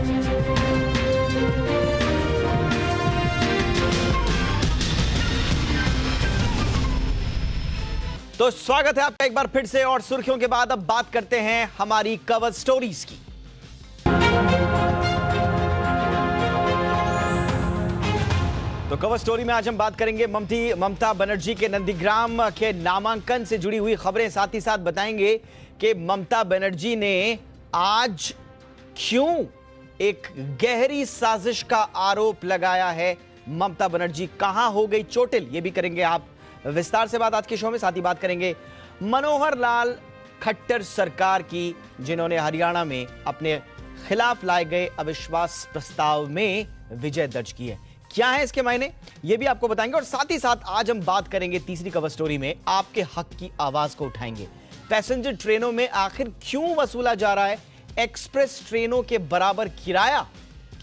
तो स्वागत है आपका एक बार फिर से, और सुर्खियों के बाद अब बात करते हैं हमारी कवर स्टोरीज की। तो कवर स्टोरी में आज हम बात करेंगे ममता बनर्जी के नंदीग्राम के नामांकन से जुड़ी हुई खबरें। साथ ही साथ बताएंगे कि ममता बनर्जी ने आज क्यों एक गहरी साजिश का आरोप लगाया है। ममता बनर्जी कहां हो गई चोटिल, ये भी करेंगे आप विस्तार से बात आज के शो में। साथ ही बात करेंगे मनोहर लाल खट्टर सरकार की, जिन्होंने हरियाणा में अपने खिलाफ लाए गए अविश्वास प्रस्ताव में विजय दर्ज की है। क्या है इसके मायने, ये भी आपको बताएंगे। और साथ ही साथ आज हम बात करेंगे तीसरी कवर स्टोरी में, आपके हक की आवाज को उठाएंगे। पैसेंजर ट्रेनों में आखिर क्यों वसूला जा रहा है एक्सप्रेस ट्रेनों के बराबर किराया?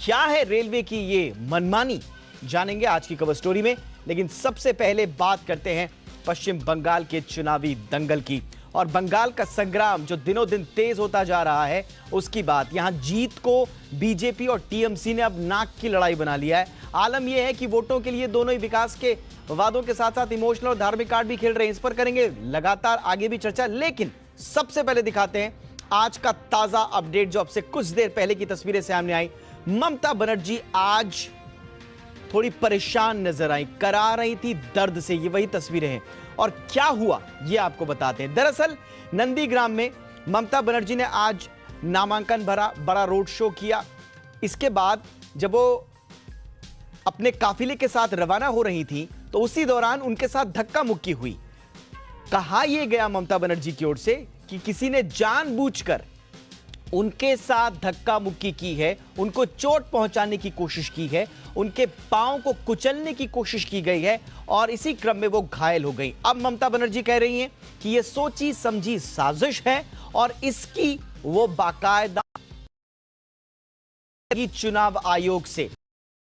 क्या है रेलवे की ये मनमानी, जानेंगे आज की कवर स्टोरी में। लेकिन सबसे पहले बात करते हैं पश्चिम बंगाल के चुनावी दंगल की, और बंगाल का संग्राम जो दिनों दिन तेज होता जा रहा है उसकी बात। यहां जीत को बीजेपी और टीएमसी ने अब नाक की लड़ाई बना लिया है। आलम यह है कि वोटों के लिए दोनों ही विकास के वादों के साथ साथ इमोशनल और धार्मिक कार्ड भी खेल रहे हैं। इस पर करेंगे लगातार आगे भी चर्चा, लेकिन सबसे पहले दिखाते हैं आज का ताजा अपडेट जो अब से कुछ देर पहले की तस्वीरें सामने आई। ममता बनर्जी आज थोड़ी परेशान नजर आई, करा रही थी दर्द से, ये वही तस्वीरें हैं। और क्या हुआ ये आपको बताते हैं। दरअसल नंदीग्राम में ममता बनर्जी ने आज नामांकन भरा, बड़ा रोड शो किया। इसके बाद जब वो अपने काफिले के साथ रवाना हो रही थी तो उसी दौरान उनके साथ धक्का मुक्की हुई। कहा यह गया ममता बनर्जी की ओर से कि किसी ने जानबूझकर उनके साथ धक्का मुक्की की है, उनको चोट पहुंचाने की कोशिश की है, उनके पांव को कुचलने की कोशिश की गई है और इसी क्रम में वो घायल हो गई। अब ममता बनर्जी कह रही हैं कि यह सोची समझी साजिश है और इसकी वो बाकायदा चुनाव आयोग से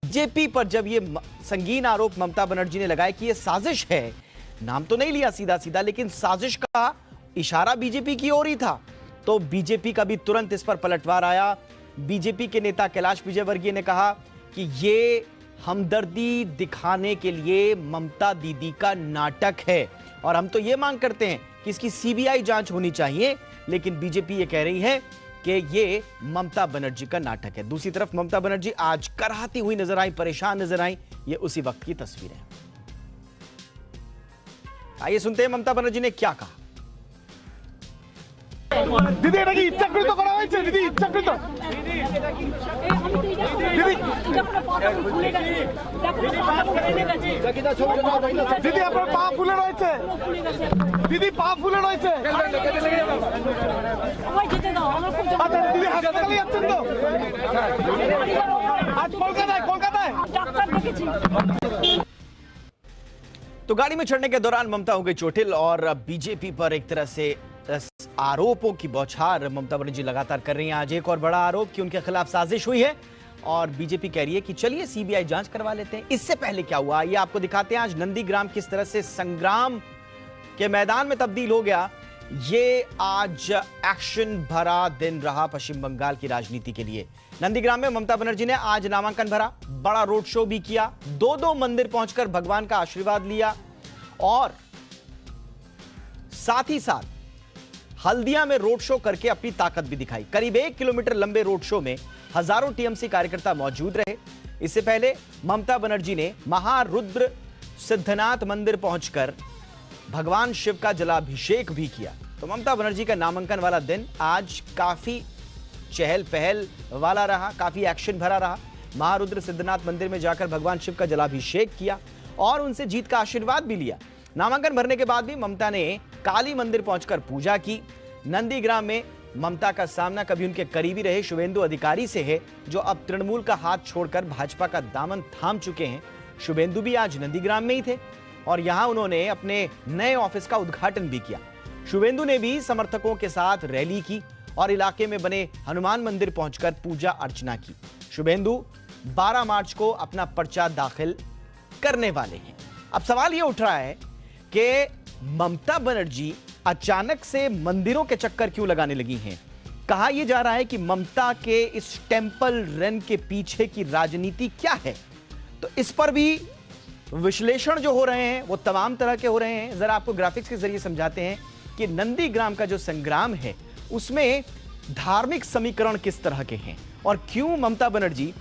बीजेपी पर जब ये संगीन आरोप ममता बनर्जी ने लगाया कि यह साजिश है, नाम तो नहीं लिया सीधा सीधा, लेकिन साजिश का इशारा बीजेपी की ओर ही था, तो बीजेपी का भी तुरंत इस पर पलटवार आया। बीजेपी के नेता कैलाश विजयवर्गीय ने कहा कि ये हमदर्दी दिखाने के लिए ममता दीदी का नाटक है और हम तो ये मांग करते हैं कि इसकी सीबीआई जांच होनी चाहिए। लेकिन बीजेपी ये कह रही है कि ये ममता बनर्जी का नाटक है। दूसरी तरफ ममता बनर्जी आज कराहती हुई नजर आई, परेशान नजर आई। ये उसी वक्त की तस्वीरें हैं। आइए सुनते हैं ममता बनर्जी ने क्या कहा। দিদি এটা কি ইচ্ছাকৃত করা হয়েছে? দিদি ইচ্ছাকৃত, দিদি আপনার পা ফুলে রয়েছে, দিদি পা ফুলে রয়েছে। আচ্ছা দিদি হাসপাতালে যাচ্ছেন তো? আজ কলকাতায় ডাক্তার দেখেছি। तो गाड़ी में चढ़ने के दौरान ममता हो गई चोटिल और बीजेपी पर एक तरह से आरोपों की बौछार ममता बनर्जी लगातार कर रही हैं। आज एक और बड़ा आरोप कि उनके खिलाफ साजिश हुई है और बीजेपी कह रही है कि चलिए सीबीआई जांच करवा लेते हैं। इससे पहले क्या हुआ ये आपको दिखाते हैं। आज नंदीग्राम किस तरह से संग्राम के मैदान में तब्दील हो गया। ये आज एक्शन भरा दिन रहा पश्चिम बंगाल की राजनीति के लिए। नंदीग्राम में ममता बनर्जी ने आज नामांकन भरा, बड़ा रोड शो भी किया, दो मंदिर पहुंचकर भगवान का आशीर्वाद लिया और साथ ही साथ हल्दिया में रोड शो करके अपनी ताकत भी दिखाई। करीब 1 किलोमीटर लंबे रोड शो में हजारों टीएमसी कार्यकर्ता मौजूद रहे। इससे पहले ममता बनर्जी ने महारुद्र सिद्धनाथ मंदिर पहुंचकर भगवान शिव का जलाभिषेक भी किया। तो ममता बनर्जी का नामांकन वाला दिन आज काफी चहल पहल वाला रहा, काफी एक्शन भरा रहा। महारुद्र सिद्धनाथ मंदिर में जाकर भगवान शिव का जलाभिषेक किया और उनसे जीत का आशीर्वाद भी लिया। नामांकन भरने के बाद भी ममता ने काली मंदिर पहुंचकर पूजा की। नंदीग्राम में ममता का सामना कभी उनके करीबी रहे शुभेंदु अधिकारी से है, जो अब तृणमूल का हाथ छोड़कर भाजपा का दामन थाम चुके हैं। शुभेंदु भी आज नंदीग्राम में ही थे और यहां उन्होंने अपने नए ऑफिस का उद्घाटन भी किया। शुभेंदु ने भी समर्थकों के साथ रैली की और इलाके में बने हनुमान मंदिर पहुंचकर पूजा अर्चना की। शुभेंदु 12 मार्च को अपना पर्चा दाखिल करने वाले हैं। अब सवाल यह उठ रहा है कि ममता बनर्जी अचानक से मंदिरों के चक्कर क्यों लगाने लगी हैं? कहा यह जा रहा है कि ममता के इस टेंपल रन के पीछे की राजनीति क्या है, तो इस पर भी विश्लेषण जो हो रहे हैं वो तमाम तरह के हो रहे हैं। जरा आपको ग्राफिक्स के जरिए समझाते हैं कि नंदीग्राम का जो संग्राम है उसमें धार्मिक समीकरण किस तरह के हैं और क्यों ममता बनर्जी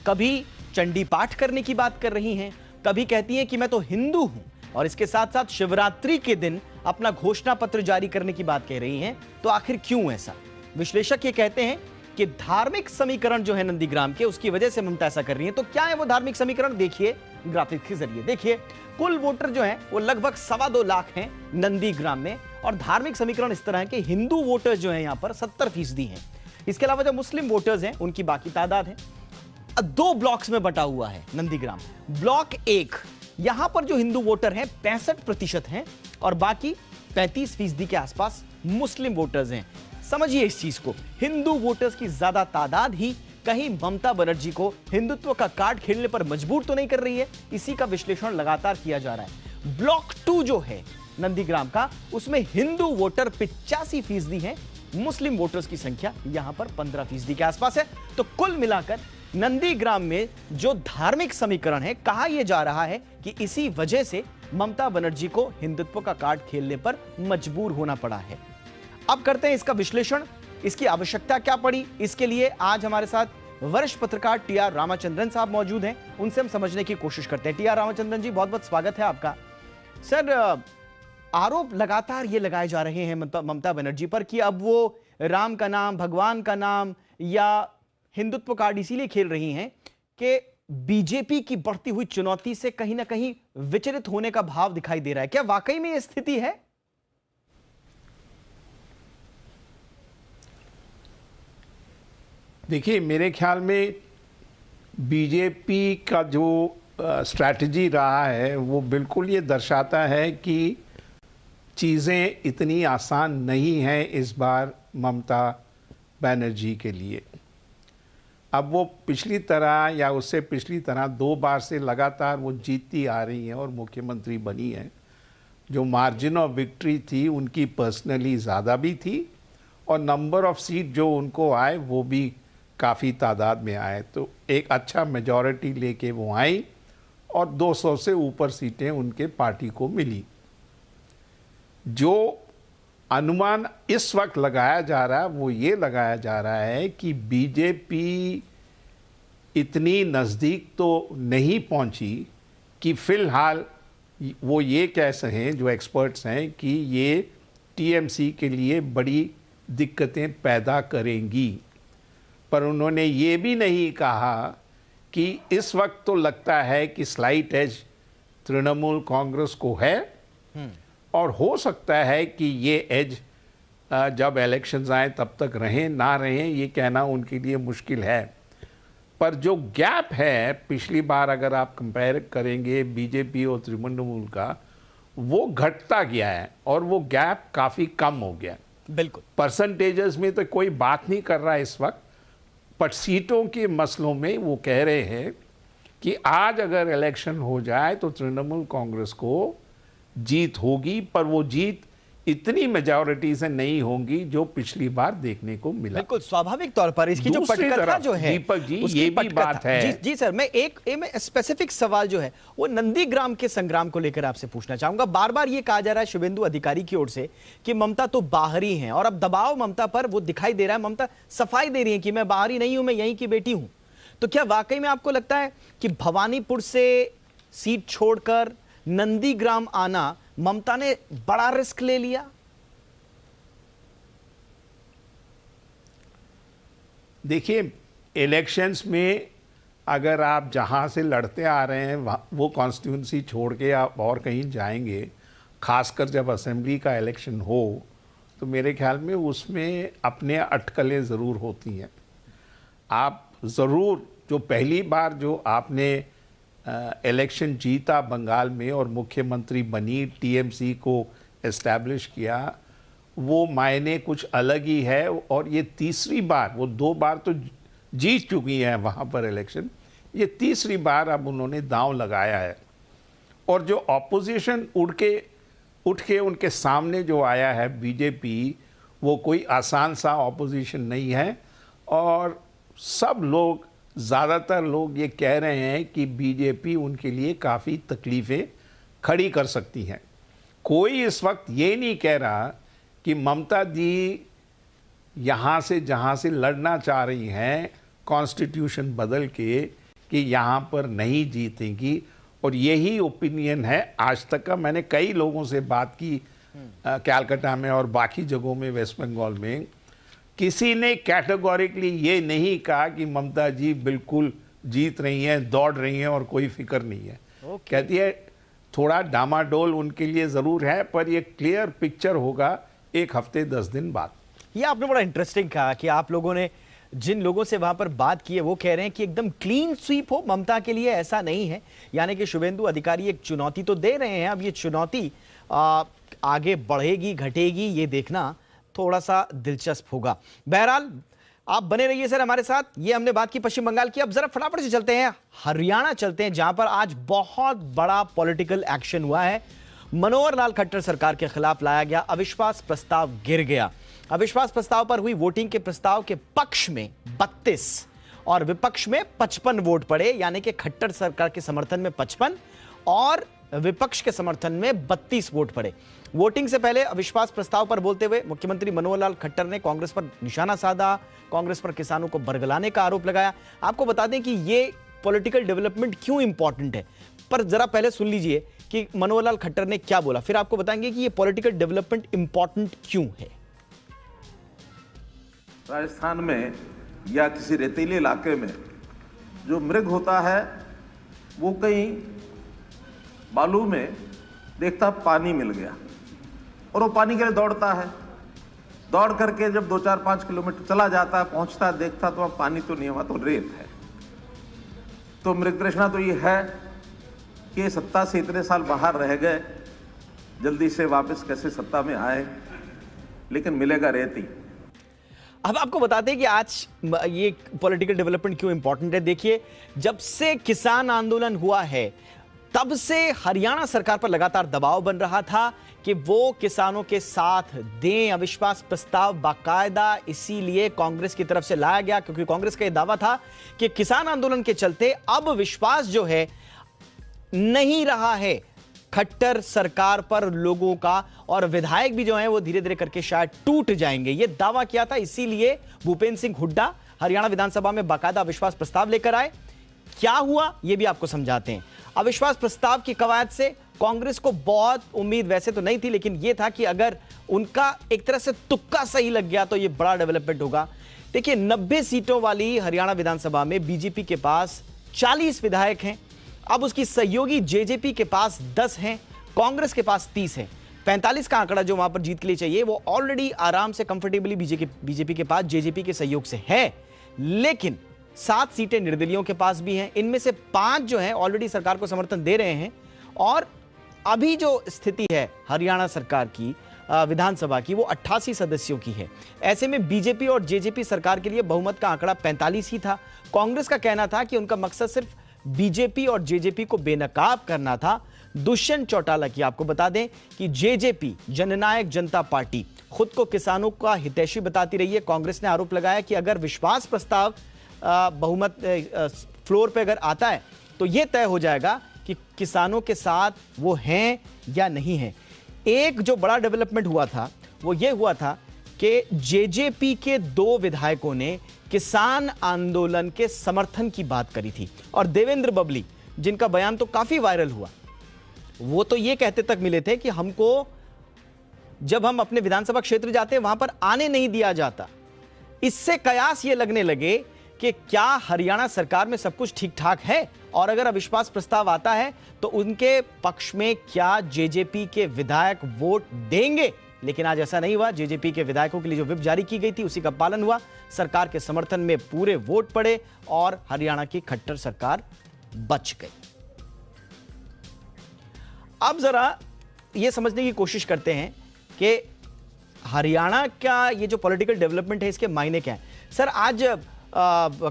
कभी चंडी पाठ करने की बात कर रही हैं, कभी कहती हैं कि मैं तो हिंदू हूं और इसके साथ साथ शिवरात्रि के दिन अपना घोषणा पत्र जारी करने की बात कह रही हैं। तो आखिर क्यों ऐसा? विश्लेषक ये कहते हैं कि धार्मिक समीकरण जो है नंदीग्राम के, उसकी वजह से ममता ऐसा कर रही है। तो क्या है वो धार्मिक समीकरण, देखिए ग्राफिक के जरिए। देखिए कुल वोटर जो है वो लगभग 2.25 लाख हैं नंदीग्राम में, और धार्मिक समीकरण इस तरह है कि हिंदू वोटर्स जो है यहां पर 70% हैं। इसके अलावा जो मुस्लिम वोटर्स हैं उनकी बाकी तादाद है। 2 ब्लॉक्स में बटा हुआ है नंदीग्राम। ब्लॉक 1, यहां पर जो हिंदू वोटर हैं 65% हैं और बाकी 35% के आसपास मुस्लिम वोटर्स हैं। समझिए इस चीज को, हिंदू वोटर्स की ज्यादा तादाद ही कहीं ममता बनर्जी को हिंदुत्व का कार्ड खेलने पर मजबूर तो नहीं कर रही है। इसी का विश्लेषण लगातार किया जा रहा है। ब्लॉक 2 जो है नंदीग्राम का, उसमें हिंदू वोटर 85% हैं, मुस्लिम वोटर्स की संख्या यहां पर 15% के आसपास है। तो कुल मिलाकर नंदीग्राम में जो धार्मिक समीकरण है, कहा यह जा रहा है कि इसी वजह से ममता बनर्जी को हिंदुत्व का कार्ड खेलने पर मजबूर होना पड़ा है। अब करते हैं इसका विश्लेषण, इसकी आवश्यकता क्या पड़ी। इसके लिए आज हमारे साथ वरिष्ठ पत्रकार टी.आर. रामाचंद्रन साहब मौजूद हैं, उनसे हम समझने की कोशिश करते हैं। टी.आर. रामाचंद्रन जी, बहुत बहुत स्वागत है आपका। सर, आरोप लगातार ये लगाए जा रहे हैं ममता बनर्जी पर कि अब वो राम का नाम, भगवान का नाम या हिंदुत्व कार्ड इसीलिए खेल रही हैं कि बीजेपी की बढ़ती हुई चुनौती से कहीं ना कहीं विचलित होने का भाव दिखाई दे रहा है। क्या वाकई में यह स्थिति है? देखिए, मेरे ख्याल में बीजेपी का जो स्ट्रैटेजी रहा है वो बिल्कुल ये दर्शाता है कि चीज़ें इतनी आसान नहीं हैं इस बार ममता बनर्जी के लिए। अब वो पिछली तरह या उससे पिछली तरह 2 बार से लगातार वो जीतती आ रही हैं और मुख्यमंत्री बनी हैं। जो मार्जिन ऑफ विक्ट्री थी उनकी पर्सनली ज़्यादा भी थी और नंबर ऑफ सीट जो उनको आए वो भी काफ़ी तादाद में आए। तो एक अच्छा मेजॉरिटी लेके वो आई और 200 से ऊपर सीटें उनके पार्टी को मिली। जो अनुमान इस वक्त लगाया जा रहा है वो ये लगाया जा रहा है कि बीजेपी इतनी नज़दीक तो नहीं पहुंची कि फ़िलहाल वो ये कह सकें, जो एक्सपर्ट्स हैं, कि ये टीएमसी के लिए बड़ी दिक्कतें पैदा करेंगी। पर उन्होंने ये भी नहीं कहा कि इस वक्त तो लगता है कि स्लाइट एज तृणमूल कांग्रेस को है और हो सकता है कि ये एज जब इलेक्शंस आए तब तक रहें ना रहें ये कहना उनके लिए मुश्किल है। पर जो गैप है पिछली बार अगर आप कंपेयर करेंगे बीजेपी और तृणमूल का, वो घटता गया है और वो गैप काफ़ी कम हो गया। बिल्कुल, परसेंटेजेस में तो कोई बात नहीं कर रहा इस वक्त, पर सीटों के मसलों में वो कह रहे हैं कि आज अगर इलेक्शन हो जाए तो तृणमूल कांग्रेस को जीत होगी, पर वो जीत इतनी मेजॉरिटी से नहीं होंगी जो पिछली बार देखने को मिला। बिल्कुल स्वाभाविक तौर पर इसकी जो पटकथा जो है दीपक जी, ये भी बात है। जी सर, मैं एक स्पेसिफिक सवाल जो है वो नंदीग्राम के संग्राम को लेकर आपसे पूछना चाहूंगा। बार बार ये कहा जा रहा है शुभेंदु अधिकारी की ओर से कि ममता तो बाहरी हैं और अब दबाव ममता पर वो दिखाई दे रहा है। ममता सफाई दे रही है कि मैं बाहरी नहीं हूं, मैं यहीं की बेटी हूं। तो क्या वाकई में आपको लगता है कि भवानीपुर से सीट छोड़कर नंदीग्राम आना ममता ने बड़ा रिस्क ले लिया? देखिए, इलेक्शंस में अगर आप जहां से लड़ते आ रहे हैं वो कॉन्स्टिट्यूंसी छोड़ के आप और कहीं जाएंगे, खासकर जब असेंबली का इलेक्शन हो, तो मेरे ख्याल में उसमें अपने अटकलें ज़रूर होती हैं। आप ज़रूर, जो पहली बार जो आपने इलेक्शन जीता बंगाल में और मुख्यमंत्री बनी, टीएमसी को एस्टैब्लिश किया, वो मायने कुछ अलग ही है। और ये तीसरी बार, वो 2 बार तो जीत चुकी हैं वहाँ पर इलेक्शन, ये तीसरी बार अब उन्होंने दांव लगाया है। और जो ऑपोजिशन उठ के उनके सामने जो आया है बीजेपी, वो कोई आसान सा ऑपोजिशन नहीं है। और सब लोग, ज़्यादातर लोग ये कह रहे हैं कि बीजेपी उनके लिए काफ़ी तकलीफ़ें खड़ी कर सकती हैं। कोई इस वक्त ये नहीं कह रहा कि ममता जी यहाँ से जहाँ से लड़ना चाह रही हैं कॉन्स्टिट्यूशन बदल के कि यहाँ पर नहीं जीतेंगी। और यही ओपिनियन है आज तक का। मैंने कई लोगों से बात की कैलकाटा में और बाकी जगहों में, वेस्ट बंगाल में, किसी ने कैटेगोरिकली ये नहीं कहा कि ममता जी बिल्कुल जीत रही हैं, दौड़ रही हैं और कोई फिक्र नहीं है। कहती है थोड़ा डामाडोल उनके लिए ज़रूर है, पर ये क्लियर पिक्चर होगा 1 हफ्ते 10 दिन बाद। ये आपने बड़ा इंटरेस्टिंग कहा कि आप लोगों ने जिन लोगों से वहां पर बात की है वो कह रहे हैं कि एकदम क्लीन स्वीप हो ममता के लिए, ऐसा नहीं है। यानी कि शुभेंदु अधिकारी एक चुनौती तो दे रहे हैं, अब ये चुनौती आगे बढ़ेगी घटेगी ये देखना थोड़ा सा दिलचस्प होगा। बहरहाल आप बने रहिए सर हमारे साथ। ये हमने बात की पश्चिम बंगाल की, अब जरा फटाफट से चलते हैं हरियाणा चलते हैं, जहां पर आज बहुत बड़ा पॉलिटिकल एक्शन हुआ है। मनोहर लाल खट्टर सरकार के खिलाफ लाया गया अविश्वास प्रस्ताव गिर गया। अविश्वास प्रस्ताव पर हुई वोटिंग के प्रस्ताव के पक्ष में 32 और विपक्ष में 55 वोट पड़े, यानी कि खट्टर सरकार के समर्थन में 55 और विपक्ष के समर्थन में 32 वोट पड़े। वोटिंग से पहले अविश्वास प्रस्ताव पर बोलते हुए मुख्यमंत्री मनोहर लाल खट्टर ने कांग्रेस पर निशाना साधा, कांग्रेस पर किसानों को बरगलाने का आरोप लगाया। आपको बता दें कि ये पॉलिटिकल डेवलपमेंट क्यों इंपॉर्टेंट है, पर जरा पहले सुन लीजिए कि मनोहर लाल खट्टर ने क्या बोला, फिर आपको बताएंगे कि ये पॉलिटिकल डेवलपमेंट इंपॉर्टेंट क्यों है। राजस्थान में या किसी रेतीले इलाके में जो मृग होता है वो कहीं बालू में देखता पानी मिल गया और वो पानी के लिए दौड़ता है। दौड़ करके जब 2-4-5 किलोमीटर चला जाता है, पहुंचता है, देखता तो वहाँ पानी तो नहीं है, वहाँ तो रेत है। तो मृग तृष्णा तो ये है कि सत्ता से इतने साल बाहर रह गए, जल्दी से वापस कैसे सत्ता में आए, लेकिन मिलेगा रेत ही। अब आपको बताते हैं कि आज ये पॉलिटिकल डेवलपमेंट क्यों इंपॉर्टेंट है। देखिए, जब से किसान आंदोलन हुआ है तब से हरियाणा सरकार पर लगातार दबाव बन रहा था कि वो किसानों के साथ दें। अविश्वास प्रस्ताव बाकायदा इसीलिए कांग्रेस की तरफ से लाया गया क्योंकि कांग्रेस का यह दावा था कि किसान आंदोलन के चलते अब विश्वास जो है नहीं रहा है खट्टर सरकार पर लोगों का, और विधायक भी जो हैं वो धीरे धीरे करके शायद टूट जाएंगे। ये दावा किया था, इसीलिए भूपेंद्र सिंह हुड्डा हरियाणा विधानसभा में बाकायदा अविश्वास प्रस्ताव लेकर आए। क्या हुआ ये भी आपको समझाते हैं। अविश्वास प्रस्ताव की कवायद से कांग्रेस को बहुत उम्मीद वैसे तो नहीं थी, लेकिन यह था कि अगर उनका एक तरह से तुक्का सही लग गया तो यह बड़ा डेवलपमेंट होगा। देखिए, 90 सीटों वाली हरियाणा विधानसभा में बीजेपी के पास 40 विधायक हैं। अब उसकी सहयोगी जेजेपी के पास 10 हैं, कांग्रेस के पास 30 है। 45 का आंकड़ा जो वहां पर जीत के लिए चाहिए वो ऑलरेडी आराम से कंफर्टेबली बीजेपी के पास जेजेपी के सहयोग से है। लेकिन 7 सीटें निर्दलियों के पास भी हैं, इनमें से 5 जो हैं ऑलरेडी सरकार को समर्थन दे रहे हैं। और अभी जो स्थिति है हरियाणा सरकार की विधानसभा की वो 88 सदस्यों की है। ऐसे में बीजेपी और जेजेपी सरकार के लिए बहुमत का आंकड़ा 45 ही था। कांग्रेस का कहना था कि उनका मकसद सिर्फ बीजेपी और जेजेपी को बेनकाब करना था। दुष्यंत चौटाला की आपको बता दें कि जेजेपी जननायक जनता पार्टी खुद को किसानों का हितैषी बताती रही है। कांग्रेस ने आरोप लगाया कि अगर विश्वास प्रस्ताव बहुमत फ्लोर पे अगर आता है तो यह तय हो जाएगा कि किसानों के साथ वो हैं या नहीं हैं। एक जो बड़ा डेवलपमेंट हुआ था वो ये हुआ था कि जेजेपी के 2 विधायकों ने किसान आंदोलन के समर्थन की बात करी थी, और देवेंद्र बबली जिनका बयान तो काफी वायरल हुआ, वो तो ये कहते तक मिले थे कि हमको जब हम अपने विधानसभा क्षेत्र जाते हैं वहां पर आने नहीं दिया जाता। इससे कयास ये लगने लगे कि क्या हरियाणा सरकार में सब कुछ ठीक ठाक है, और अगर अविश्वास प्रस्ताव आता है तो उनके पक्ष में क्या जेजेपी के विधायक वोट देंगे। लेकिन आज ऐसा नहीं हुआ। जेजेपी के विधायकों के लिए जो व्हिप जारी की गई थी उसी का पालन हुआ। सरकार के समर्थन में पूरे वोट पड़े और हरियाणा की खट्टर सरकार बच गई। अब जरा यह समझने की कोशिश करते हैं कि हरियाणा का ये जो पॉलिटिकल डेवलपमेंट है इसके मायने क्या है। सर, आज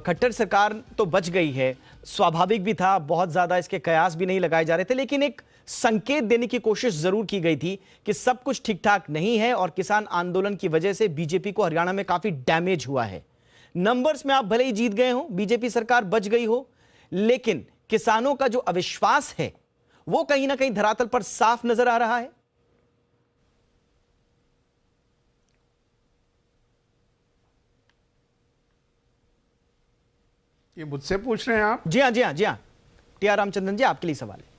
खट्टर सरकार तो बच गई है, स्वाभाविक भी था, बहुत ज्यादा इसके कयास भी नहीं लगाए जा रहे थे, लेकिन एक संकेत देने की कोशिश जरूर की गई थी कि सब कुछ ठीक ठाक नहीं है और किसान आंदोलन की वजह से बीजेपी को हरियाणा में काफी डैमेज हुआ है। नंबर्स में आप भले ही जीत गए हो, बीजेपी सरकार बच गई हो, लेकिन किसानों का जो अविश्वास है वो कहीं ना कहीं धरातल पर साफ नजर आ रहा है। ये मुझसे पूछ रहे हैं आप? जी हां टी.आर. रामचंद्रन जी, आपके लिए सवाल है।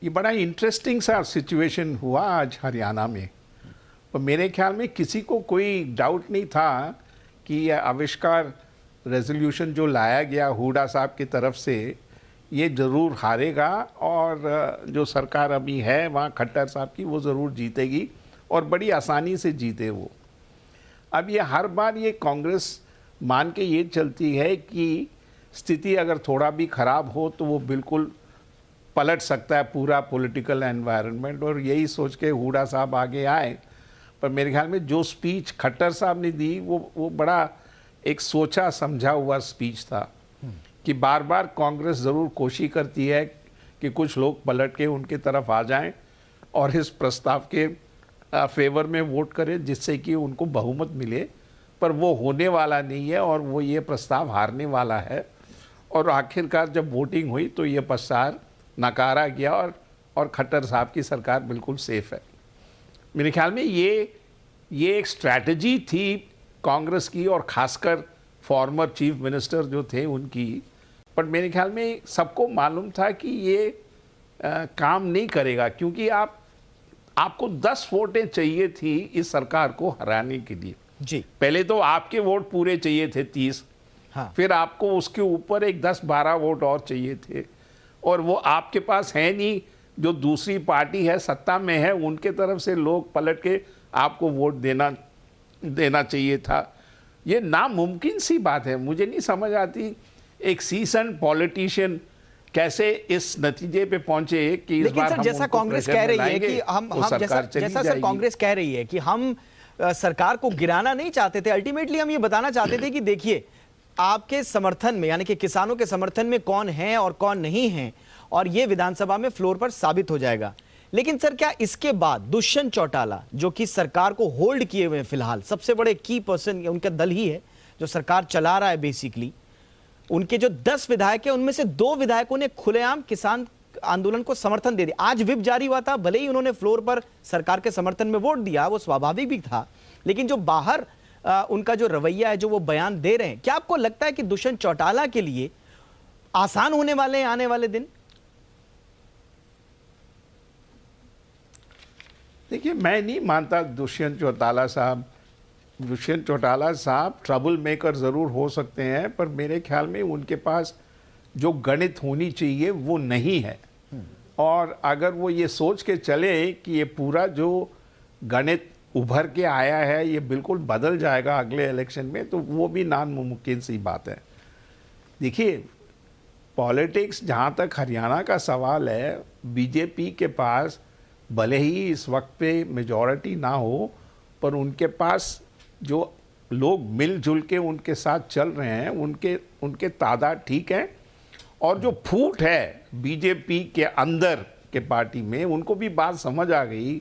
ये बड़ा इंटरेस्टिंग सा सिचुएशन हुआ आज हरियाणा में, और मेरे ख्याल में किसी को कोई डाउट नहीं था कि यह आविष्कार रेजोल्यूशन जो लाया गया हुडा साहब की तरफ से, ये ज़रूर हारेगा और जो सरकार अभी है वहाँ खट्टर साहब की, वो ज़रूर जीतेगी और बड़ी आसानी से जीते वो। अब ये हर बार ये कांग्रेस मान के ये चलती है कि स्थिति अगर थोड़ा भी ख़राब हो तो वो बिल्कुल पलट सकता है पूरा पॉलिटिकल एनवायरनमेंट, और यही सोच के हुडा साहब आगे आए। पर मेरे ख्याल में जो स्पीच खट्टर साहब ने दी वो बड़ा एक सोचा समझा हुआ स्पीच था कि बार बार कांग्रेस ज़रूर कोशिश करती है कि कुछ लोग पलट के उनके तरफ आ जाएं और इस प्रस्ताव के फेवर में वोट करें जिससे कि उनको बहुमत मिले, पर वो होने वाला नहीं है और वो ये प्रस्ताव हारने वाला है। और आखिरकार जब वोटिंग हुई तो ये प्रस्ताव नकारा गया और खट्टर साहब की सरकार बिल्कुल सेफ है। मेरे ख्याल में ये एक स्ट्रैटेजी थी कांग्रेस की और खासकर फॉर्मर चीफ मिनिस्टर जो थे उनकी, पर मेरे ख्याल में सबको मालूम था कि ये काम नहीं करेगा, क्योंकि आपको 10 वोटें चाहिए थी इस सरकार को हराने के लिए। जी, पहले तो आपके वोट पूरे चाहिए थे 30, हाँ। फिर आपको उसके ऊपर एक 10-12 वोट और चाहिए थे, और वो आपके पास है नहीं। जो दूसरी पार्टी है सत्ता में है उनके तरफ से लोग पलट के आपको वोट देना चाहिए था। ये नामुमकिन सी बात है। मुझे नहीं समझ आती एक सीजन पॉलिटिशियन कैसे इस नतीजे पे पहुंचे कि इस बार सर, जैसा कांग्रेस कह रही है कि हम जैसा सर कांग्रेस कह रही है कि हम सरकार को गिराना नहीं चाहते थे, अल्टीमेटली हम ये बताना चाहते थे कि देखिए आपके समर्थन में, यानी कि किसानों के समर्थन में कौन है और कौन नहीं है, और ये विधानसभा में फ्लोर पर साबित हो जाएगा। लेकिन सर, क्या इसके बाद दुष्यंत चौटाला जो कि सरकार को होल्ड किए हुए हैं, फिलहाल सबसे बड़े की पर्सन उनका दल ही है जो सरकार चला रहा है बेसिकली, उनके जो 10 विधायक हैं उनमें से 2 विधायकों ने खुलेआम किसान आंदोलन को समर्थन दे दिया। आज विप जारी हुआ था, भले ही उन्होंने फ्लोर पर सरकार के समर्थन में वोट दिया, वो स्वाभाविक भी था, लेकिन जो बाहर उनका जो रवैया है, जो वो बयान दे रहे हैं, क्या आपको लगता है कि दुष्यंत चौटाला के लिए आसान होने वाले हैं आने वाले दिन? देखिए, मैं नहीं मानता दुष्यंत चौटाला साहब ट्रबल मेकर ज़रूर हो सकते हैं, पर मेरे ख्याल में उनके पास जो गणित होनी चाहिए वो नहीं है। और अगर वो ये सोच के चले कि ये पूरा जो गणित उभर के आया है ये बिल्कुल बदल जाएगा अगले इलेक्शन में, तो वो भी नामुमकिन सी बात है। देखिए, पॉलिटिक्स जहाँ तक हरियाणा का सवाल है, बीजेपी के पास भले ही इस वक्त पे मेजॉरिटी ना हो, पर उनके पास जो लोग मिलजुल के उनके साथ चल रहे हैं उनके तादाद ठीक है, और जो फूट है बीजेपी के अंदर के पार्टी में, उनको भी बात समझ आ गई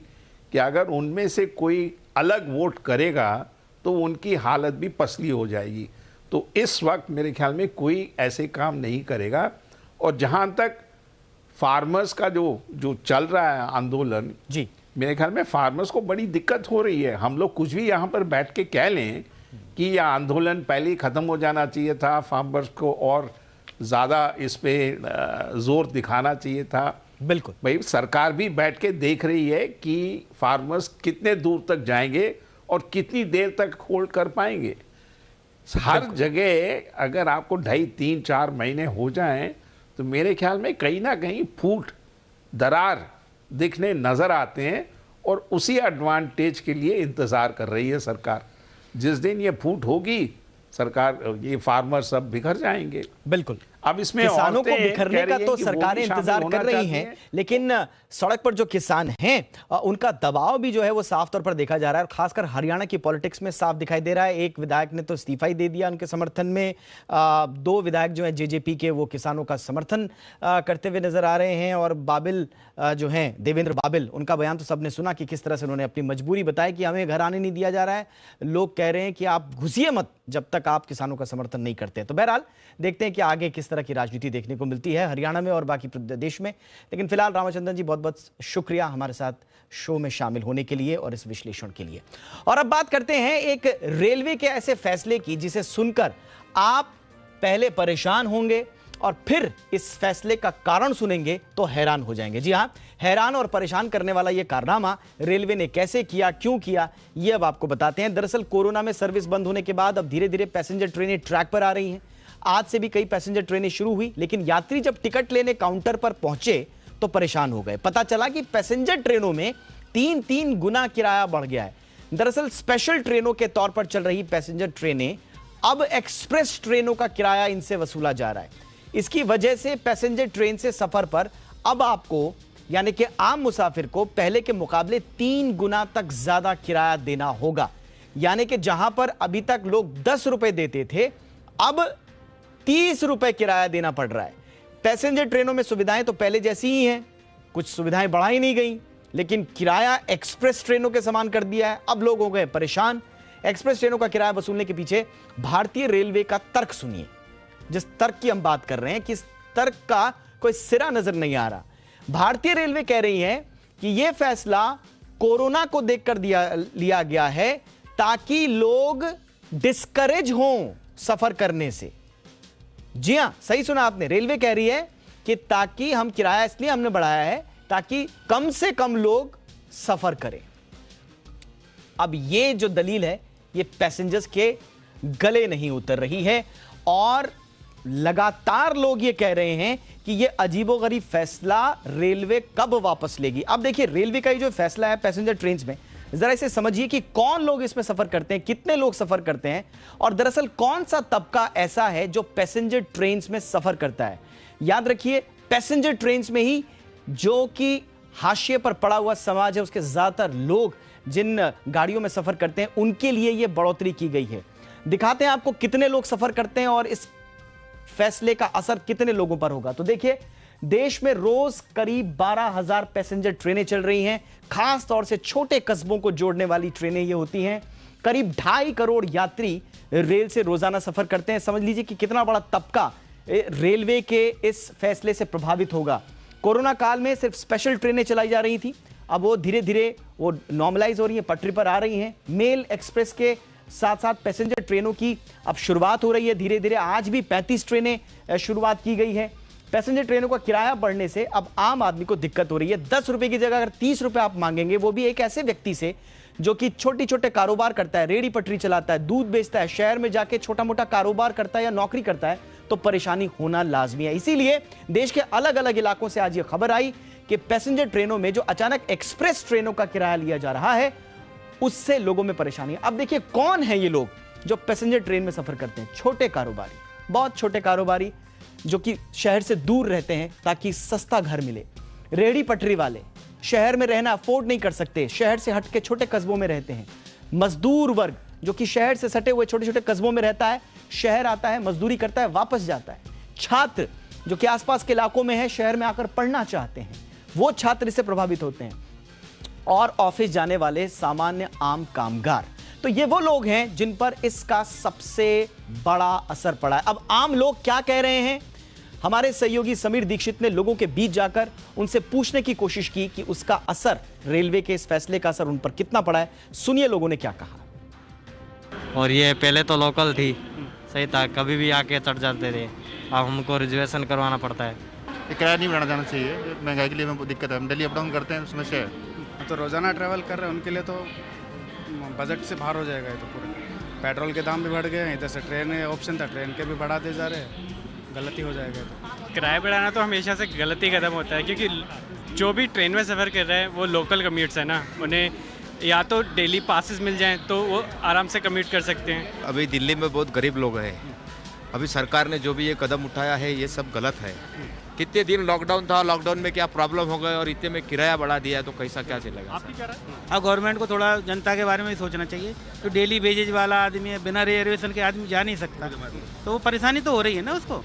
कि अगर उनमें से कोई अलग वोट करेगा तो उनकी हालत भी पसली हो जाएगी। तो इस वक्त मेरे ख्याल में कोई ऐसे काम नहीं करेगा। और जहाँ तक फार्मर्स का जो चल रहा है आंदोलन, जी मेरे ख्याल में फार्मर्स को बड़ी दिक्कत हो रही है। हम लोग कुछ भी यहाँ पर बैठ के कह लें कि यह आंदोलन पहले ही ख़त्म हो जाना चाहिए था, फार्मर्स को और ज़्यादा इस पे जोर दिखाना चाहिए था। बिल्कुल भाई, सरकार भी बैठ के देख रही है कि फार्मर्स कितने दूर तक जाएंगे और कितनी देर तक होल्ड कर पाएंगे। हर जगह अगर आपको 2.5-3-4 महीने हो जाएं तो मेरे ख्याल में कहीं ना कहीं फूट दरार दिखने नज़र आते हैं, और उसी एडवांटेज के लिए इंतज़ार कर रही है सरकार। जिस दिन ये फूट होगी सरकार, ये फार्मर सब बिखर जाएंगे। बिल्कुल। अब इसमें किसानों को औरतें बिखरने कह का रही तो हैं कि वो भी सरकारें शामिल इंतजार होना कर रही चाहती हैं, लेकिन सड़क पर जो किसान हैं उनका दबाव भी जो है वो साफ तौर पर देखा जा रहा है। और खासकर हरियाणा की पॉलिटिक्स में साफ दिखाई दे रहा है। एक विधायक ने तो इस्तीफा ही दे दिया उनके समर्थन में। 2 विधायक जो है जेजेपी के, वो किसानों का समर्थन करते हुए नजर आ रहे हैं। और बाबिल जो हैं, देवेंद्र बाबिल, उनका बयान तो सबने सुना कि किस तरह से उन्होंने अपनी मजबूरी बताई कि हमें घर आने नहीं दिया जा रहा है, लोग कह रहे हैं कि आप घुसिए मत जब तक आप किसानों का समर्थन नहीं करते। तो बहरहाल देखते हैं कि आगे किस तरह की राजनीति देखने को मिलती है हरियाणा में और बाकी देश में। लेकिन फिलहाल रामचंद्रन जी, बहुत बहुत शुक्रिया हमारे साथ शो में शामिल होने के लिए और इस विश्लेषण के लिए। और अब बात करते हैं एक रेलवे के ऐसे फैसले की जिसे सुनकर आप पहले परेशान होंगे और फिर इस फैसले का कारण सुनेंगे तो हैरान हो जाएंगे। जी हां, हैरान और परेशान करने वाला यह कारनामा रेलवे ने कैसे किया, क्यों किया, यह अब आपको बताते हैं। दरअसल कोरोना में सर्विस बंद होने के बाद अब धीरे धीरे पैसेंजर ट्रेनें ट्रैक पर आ रही हैं। आज से भी कई पैसेंजर ट्रेनें शुरू हुई, लेकिन यात्री जब टिकट लेने काउंटर पर पहुंचे तो परेशान हो गए। पता चला कि पैसेंजर ट्रेनों में 3 गुना किराया बढ़ गया है। दरअसल स्पेशल ट्रेनों के तौर पर चल रही पैसेंजर ट्रेनें अब एक्सप्रेस ट्रेनों का किराया इनसे वसूला जा रहा है। इसकी वजह से पैसेंजर ट्रेन से सफर पर अब आपको, यानी कि आम मुसाफिर को, पहले के मुकाबले 3 गुना तक ज्यादा किराया देना होगा। यानी कि जहां पर अभी तक लोग 10 रुपए देते थे, अब 30 रुपए किराया देना पड़ रहा है। पैसेंजर ट्रेनों में सुविधाएं तो पहले जैसी ही हैं, कुछ सुविधाएं बढ़ाई नहीं गई, लेकिन किराया एक्सप्रेस ट्रेनों के समान कर दिया है। अब लोग हो गए परेशान। एक्सप्रेस ट्रेनों का किराया वसूलने के पीछे भारतीय रेलवे का तर्क सुनिए। जिस तर्क की हम बात कर रहे हैं कि इस तर्क का कोई सिरा नजर नहीं आ रहा। भारतीय रेलवे कह रही है कि यह फैसला कोरोना को देखकर लिया गया है ताकि लोग डिस्करेज हों सफर करने से। जी हां, सही सुना आपने, रेलवे कह रही है कि ताकि हम किराया इसलिए हमने बढ़ाया है ताकि कम से कम लोग सफर करें। अब यह जो दलील है ये पैसेंजर्स के गले नहीं उतर रही है और लगातार लोग ये कह रहे हैं कि ये अजीबोगरीब फैसला रेलवे कब वापस लेगी। अब देखिए, रेलवे का ये जो फैसला है पैसेंजर ट्रेन में, जरा इसे समझिए कि कौन लोग इसमें सफर करते हैं, कितने लोग सफर करते हैं और दरअसल कौन सा तबका ऐसा है जो पैसेंजर ट्रेन में सफर करता है। याद रखिए, पैसेंजर ट्रेन में ही जो कि हाशिए पर पड़ा हुआ समाज है, उसके ज्यादातर लोग जिन गाड़ियों में सफर करते हैं उनके लिए यह बढ़ोतरी की गई है। दिखाते हैं आपको कितने लोग सफर करते हैं और इस फैसले का असर कितने लोगों पर होगा। तो देखिए, देश में रोज करीब 12,000 पैसेंजर ट्रेनें चल रही हैं। खास तौर से छोटे कस्बों को जोड़ने वाली ट्रेनें ये होती हैं। करीब 2.5 करोड़ यात्री रेल से रोजाना सफर करते हैं। समझ लीजिए कि कितना बड़ा तबका रेलवे के इस फैसले से प्रभावित होगा। कोरोना काल में सिर्फ स्पेशल ट्रेनें चलाई जा रही थी, अब वो धीरे धीरे वो नॉर्मलाइज हो रही है, पटरी पर आ रही हैं। मेल एक्सप्रेस के साथ साथ पैसेंजर ट्रेनों की अब शुरुआत हो रही है धीरे धीरे। आज भी 35 ट्रेनें शुरुआत की गई है। पैसेंजर ट्रेनों का किराया बढ़ने से अब आम आदमी को दिक्कत हो रही है। 10 रुपए की जगह अगर 30 रुपए आप मांगेंगे, वो भी एक ऐसे व्यक्ति से जो कि छोटे छोटे कारोबार करता है, रेडी पटरी चलाता है, दूध बेचता है, शहर में जाके छोटा मोटा कारोबार करता है या नौकरी करता है, तो परेशानी होना लाजमी है। इसीलिए देश के अलग अलग इलाकों से आज ये खबर आई कि पैसेंजर ट्रेनों में जो अचानक एक्सप्रेस ट्रेनों का किराया लिया जा रहा है, उससे लोगों में परेशानी है। अब देखिए, कौन है ये लोग जो पैसेंजर ट्रेन में सफर करते हैं? छोटे कारोबारी, बहुत छोटे कारोबारी जो कि शहर से दूर रहते हैं ताकि सस्ता घर मिले। रेहड़ी पटरी वाले शहर में रहना अफोर्ड नहीं कर सकते, शहर से हटके छोटे कस्बों में रहते हैं। मजदूर वर्ग जो कि शहर से सटे हुए छोटे छोटे कस्बों में रहता है, शहर आता है, मजदूरी करता है, वापस जाता है। छात्र जो कि आसपास के इलाकों में है, शहर में आकर पढ़ना चाहते हैं, वो छात्र इससे प्रभावित होते हैं। और ऑफिस जाने वाले सामान्य आम कामगार, तो ये वो लोग हैं जिन पर इसका सबसे बड़ा असर पड़ा है। अब आम लोग क्या कह रहे हैं? हमारे सहयोगी समीर दीक्षित ने लोगों के बीच जाकर उनसे पूछने की कोशिश की कि उसका असर, रेलवे के इस फैसले का असर उन पर कितना पड़ा है। सुनिए लोगों ने क्या कहा। और ये पहले तो लोकल थी, सही था, कभी भी आके चढ़ जाते थे। अब हमको रिजर्वेशन करवाना पड़ता है। किराया नहीं बढ़ाना जाना चाहिए, महंगाई के लिए हमें दिक्कत है। हम दिल्ली अप डाउन करते हैं, समस्या है। तो रोज़ाना ट्रैवल कर रहे हैं उनके लिए तो बजट से बाहर हो जाएगा ये तो पूरा। पेट्रोल के दाम भी बढ़ गए हैं, इधर से ट्रेन ऑप्शन था, ट्रेन के भी बढ़ा दे जा रहे हैं, गलती हो जाएगा। तो किराया बढ़ाना तो हमेशा से गलती कदम होता है, क्योंकि जो भी ट्रेन में सफ़र कर रहे हैं वो लोकल कम्यूट्स है ना, उन्हें या तो डेली पासेस मिल जाएं तो वो आराम से कम्यूट कर सकते हैं। अभी दिल्ली में बहुत गरीब लोग हैं, अभी सरकार ने जो भी ये कदम उठाया है ये सब गलत है। कितने दिन लॉकडाउन था, लॉकडाउन में क्या प्रॉब्लम हो गए और इतने में किराया बढ़ा दिया तो कैसा क्या चलेगा। आपकी क्या राय? अब गवर्नमेंट को थोड़ा जनता के बारे में भी सोचना चाहिए। तो डेली वेजेज वाला आदमी है, बिना रिजर्वेशन के आदमी जा नहीं सकता, तो वो परेशानी तो हो रही है ना उसको।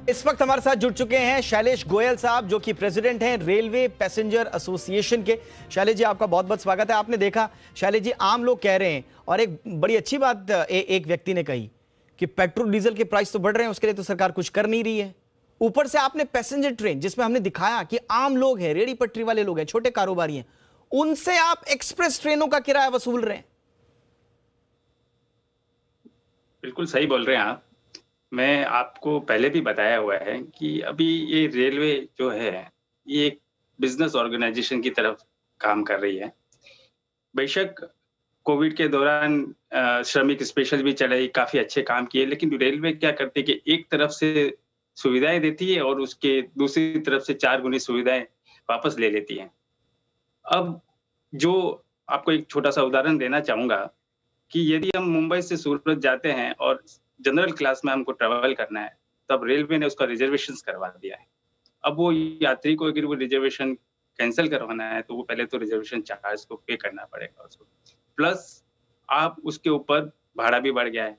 इस वक्त हमारे साथ जुड़ चुके हैं शैलेश गोयल साहब, जो कि प्रेसिडेंट हैं रेलवे पैसेंजर एसोसिएशन के। शैलेश जी, आपका बहुत बहुत स्वागत है। आपने देखा शैलेश जी, आम लोग कह रहे हैं, और एक बड़ी अच्छी बात एक व्यक्ति ने कही कि पेट्रोल डीजल के प्राइस तो बढ़ रहे हैं, उसके लिए तो सरकार कुछ कर नहीं रही है। ऊपर से आपने पैसेंजर ट्रेन, जिसमें हमने दिखाया कि आम लोग हैं, रेहड़ी पटरी वाले लोग हैं, छोटे कारोबारी हैं, उनसे आप एक्सप्रेस ट्रेनों का किराया वसूल रहे हैं। बिल्कुल सही बोल रहे हैं आप। मैं आपको पहले भी बताया हुआ है कि अभी ये रेलवे जो है ये एक बिजनेस ऑर्गेनाइजेशन की तरफ काम कर रही है। बेशक कोविड के दौरान श्रमिक स्पेशल भी चलाई, काफी अच्छे काम किए, लेकिन रेलवे क्या करती है कि एक तरफ से सुविधाएं देती है और उसके दूसरी तरफ से 4 गुनी सुविधाएं वापस ले लेती है। अब जो आपको एक छोटा सा उदाहरण देना चाहूंगा कि यदि हम मुंबई से सूरत जाते हैं और जनरल क्लास में हमको ट्रैवल करना है, तब रेलवे ने उसका रिजर्वेशन करवा दिया है। अब वो यात्री को अगर वो रिजर्वेशन कैंसिल करवाना है तो वो पहले तो रिजर्वेशन चार्ज को पे करना पड़ेगा उसको, प्लस आप उसके ऊपर भाड़ा भी बढ़ गया है।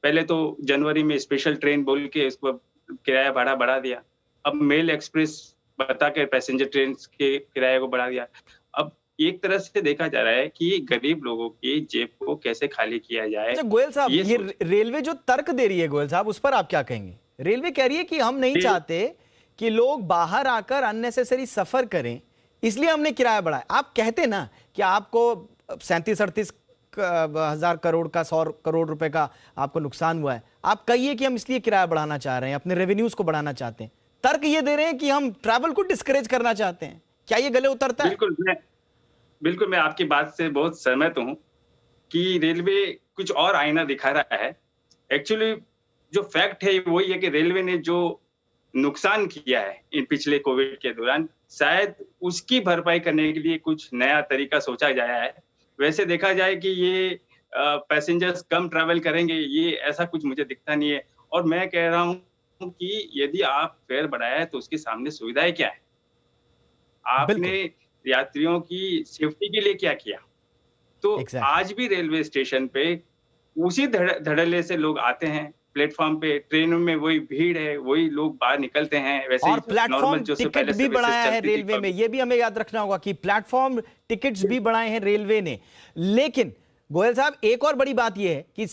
पहले तो जनवरी में स्पेशल ट्रेन बोल के उसको किराया भाड़ा बढ़ा दिया, अब मेल एक्सप्रेस बता के पैसेंजर ट्रेन के किराए को बढ़ा दिया। अब एक तरह से देखा जा रहा है कि गरीब लोगों की जेब को कैसे खाली किया जाए। अच्छा गोयल साहब, ये रेलवे जो तर्क दे रही है गोयल साहब, उस पर आप क्या कहेंगे? रेलवे कह रही है कि हम नहीं चाहते कि लोग बाहर आकर अननेसेसरी सफर करें, इसलिए हमने किराया बढ़ाया। आप कहते ना कि आपको 37-38 हजार करोड़ का 100 करोड़ रुपए का आपको नुकसान हुआ है, आप कहिए कि हम इसलिए किराया बढ़ाना चाह रहे हैं, अपने रेवेन्यूज को बढ़ाना चाहते हैं। तर्क ये दे रहे हैं कि हम ट्रैवल को डिस्करेज करना चाहते हैं। क्या ये गले उतरता है? बिल्कुल मैं आपकी बात से बहुत सहमत हूं कि रेलवे कुछ और आईना दिखा रहा है। एक्चुअली जो फैक्ट है वही है कि रेलवे ने जो नुकसान किया है इन पिछले कोविड के दौरान, शायद उसकी भरपाई करने के लिए कुछ नया तरीका सोचा जाया है। वैसे देखा जाए कि ये पैसेंजर्स कम ट्रैवल करेंगे, ये ऐसा कुछ मुझे दिखता नहीं है। और मैं कह रहा हूं कि यदि आप फेयर बढ़ाया है तो उसके सामने सुविधाएं क्या है? आपने यात्रियों की सेफ्टी के लिए क्या किया? तो आज भी रेलवे स्टेशन पे उसी धड़ल्ले से लोग आते हैं, प्लेटफॉर्म पे, ट्रेनों में वही भीड़ है, वही लोग बाहर निकलते हैं। वैसे और प्लेटफॉर्म टिकट भी बढ़ाया है रेलवे में, ये भी हमें याद रखना होगा कि प्लेटफॉर्म टिकट्स भी बढ़ाए हैं रेलवे ने। लेकिन गोयल साहब, एक और बड़ी बात यह है कि